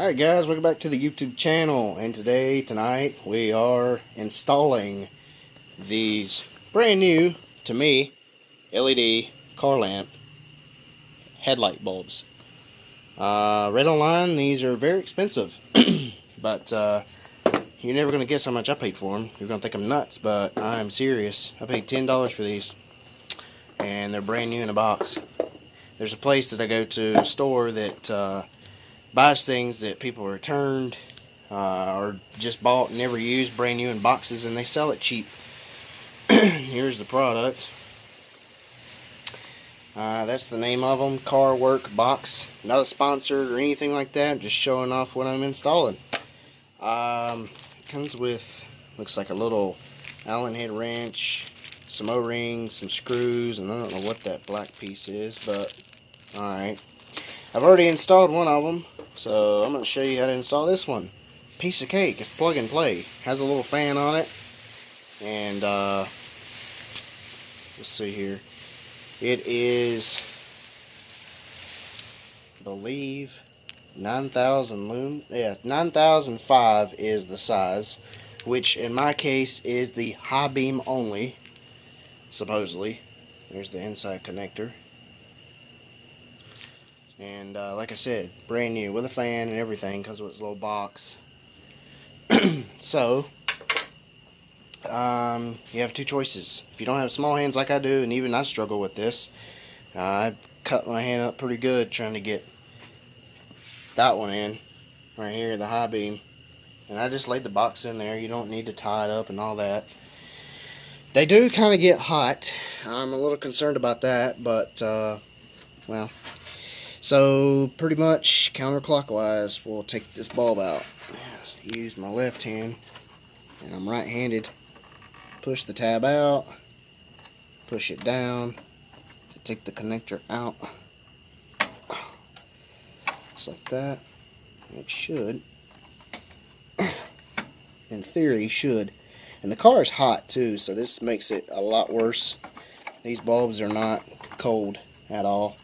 Alright guys, welcome back to the YouTube channel, and tonight, we are installing these brand new, to me, LED car lamp headlight bulbs. Read online, these are very expensive, but you're never going to guess how much I paid for them. You're going to think I'm nuts, but I'm serious. I paid $10 for these, and they're brand new in a box. There's a place that I go to, a store that buys things that people returned or just bought and never used, brand new in boxes, and they sell it cheap. Here's the product. That's the name of them, Car Work Box. Not a sponsor or anything like that, just showing off what I'm installing. It comes with, looks like a little Allen head wrench, some O-rings, some screws, and I don't know what that black piece is, but alright. I've already installed one of them, so I'm going to show you how to install this one. Piece of cake. It's plug and play. Has a little fan on it, and let's see here. It is, I believe, 9,000 lumen. Yeah, 9,005 is the size, which in my case is the high beam only, supposedly. There's the inside connector. And like I said, brand new with a fan and everything, comes with its little box. So you have two choices. If you don't have small hands like I do, and even I struggle with this, I cut my hand up pretty good trying to get that one in right here, the high beam, and I just laid the box in there. You don't need to tie it up and all that. They do kind of get hot. I'm a little concerned about that, but well, so pretty much counterclockwise, we'll take this bulb out. Use my left hand, and I'm right-handed. Push the tab out, push it down to take the connector out. Just like that. It should, in theory, should. And the car is hot too, so this makes it a lot worse. These bulbs are not cold at all.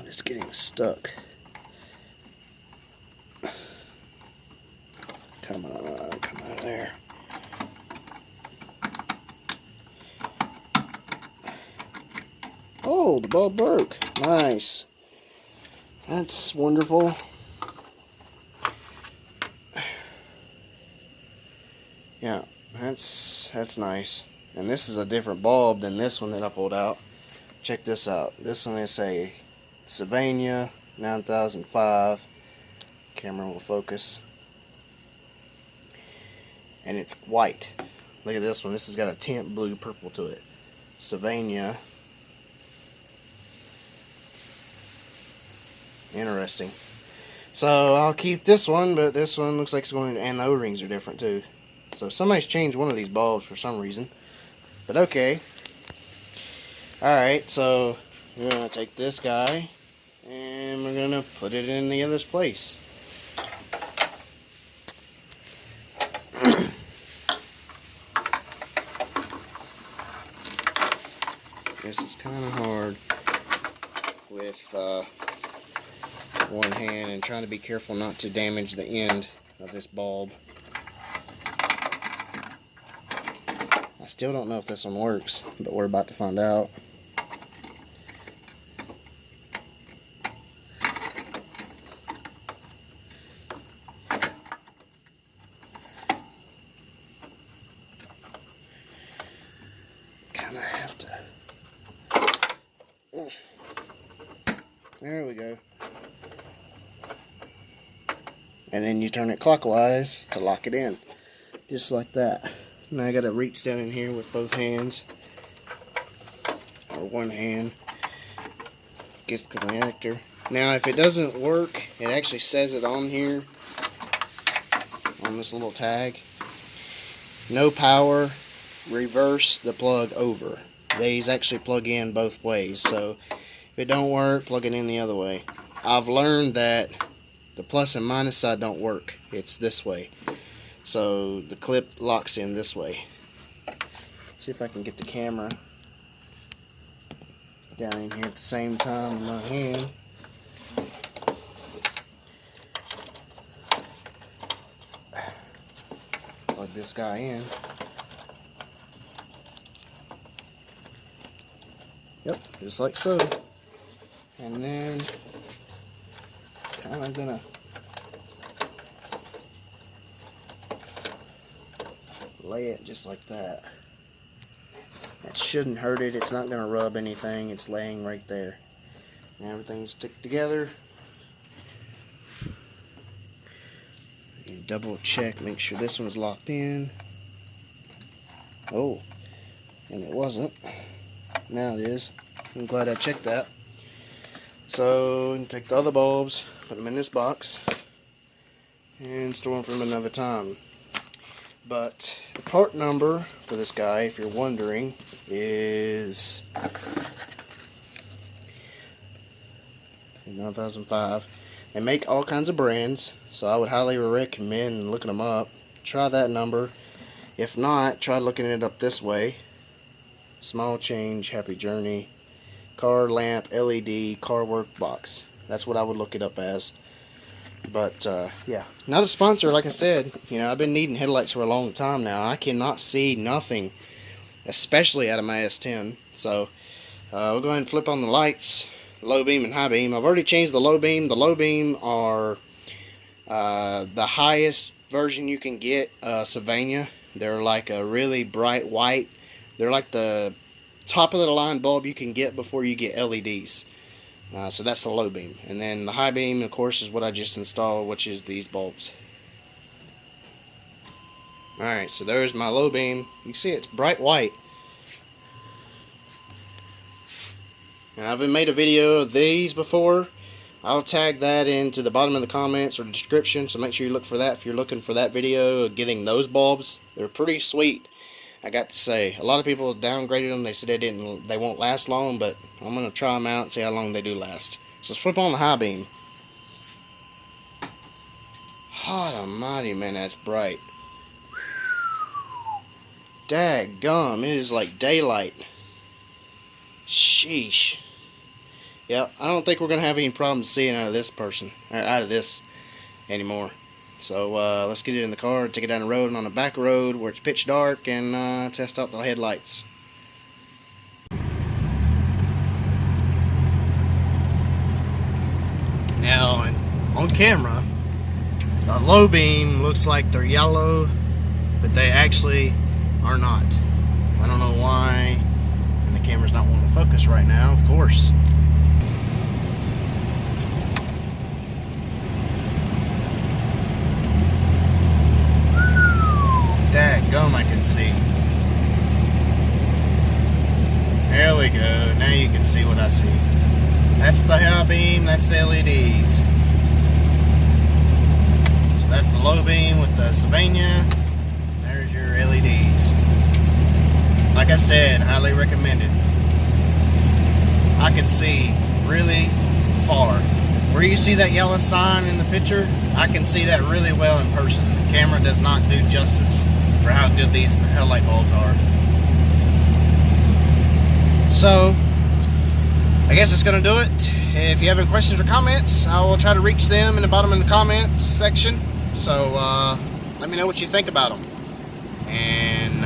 It's getting stuck. Come on, come out of there. Oh, the bulb broke. Nice. That's wonderful. Yeah, that's nice. And this is a different bulb than this one that I pulled out. Check this out. This one is a Chevy 9005. Camera will focus. And it's white. Look at this one. This has got a tint blue purple to it. Chevy. Interesting. So I'll keep this one, but this one looks like it's going to, and the O-rings are different too. So somebody's changed one of these bulbs for some reason. But okay. Alright, so we're going to take this guy and we're going to put it in the other's place. This is kind of hard with one hand and trying to be careful not to damage the end of this bulb. I still don't know if this one works, but we're about to find out. Kind of have to. There we go. And then you turn it clockwise to lock it in. Just like that. Now I gotta reach down in here with both hands. Or one hand. Get the connector. Now if it doesn't work, it actually says it on here. On this little tag. No power. Reverse the plug over. These actually plug in both ways. So if it don't work, plug it in the other way. I've learned that the plus and minus side don't work. It's this way. So the clip locks in this way. See if I can get the camera down in here at the same time in my hand. this guy in. Yep, just like so. And then kind of gonna lay it just like that. That shouldn't hurt it. It's not gonna rub anything. It's laying right there. And everything's stick together. You double check, make sure this one's locked in. Oh, and it wasn't. Now it is. I'm glad I checked that. So, you can take the other bulbs, put them in this box, and store them for another time. But the part number for this guy, if you're wondering, is 9005. They make all kinds of brands, so I would highly recommend looking them up. Try that number. If not, try looking it up this way. Small change, happy journey, car lamp, LED, car work box. That's what I would look it up as. But yeah, not a sponsor, like I said. You know, I've been needing headlights for a long time now. I cannot see nothing, especially out of my S10. So we'll go ahead and flip on the lights, low beam and high beam. I've already changed the low beam. The low beam are the highest version you can get, Sylvania. They're like a really bright white. They're like the top of the line bulb you can get before you get LEDs. So that's the low beam. And then the high beam, of course, is what I just installed, which is these bulbs. Alright, so there's my low beam. You can see it's bright white. And I've made a video of these before. I'll tag that into the bottom of the comments or the description, so make sure you look for that if you're looking for that video of getting those bulbs. They're pretty sweet, I got to say. A lot of people downgraded them. They said they won't last long, but I'm going to try them out and see how long they do last. So let's flip on the high beam. Hot almighty, man, that's bright. Daggum, it is like daylight. Sheesh. Yeah, I don't think we're going to have any problems seeing out of this anymore. So let's get it in the car, take it down the road and on the back road where it's pitch dark, and test out the headlights. Now, on camera, the low beam looks like they're yellow, but they actually are not. I don't know why, and the camera's not wanting to focus right now, of course. Daggum, I can see. There we go. Now you can see what I see. That's the high beam, that's the LEDs. So that's the low beam with the Sylvania. There's your LEDs. Like I said, highly recommended. I can see really far. Where you see that yellow sign in the picture, I can see that really well in person. The camera does not do justice for how good these headlight bulbs are. So, I guess it's going to do it. If you have any questions or comments, I will try to reach them in the bottom of the comments section. So, let me know what you think about them. And,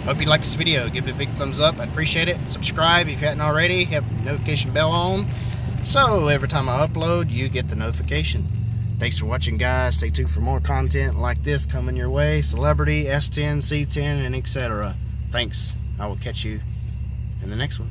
hope you like this video. Give it a big thumbs up. I appreciate it. Subscribe if you hadn't already. Have the notification bell on, so every time I upload, you get the notification. Thanks for watching, guys. Stay tuned for more content like this coming your way. Celebrity, S10, C10, and etc. Thanks. I will catch you in the next one.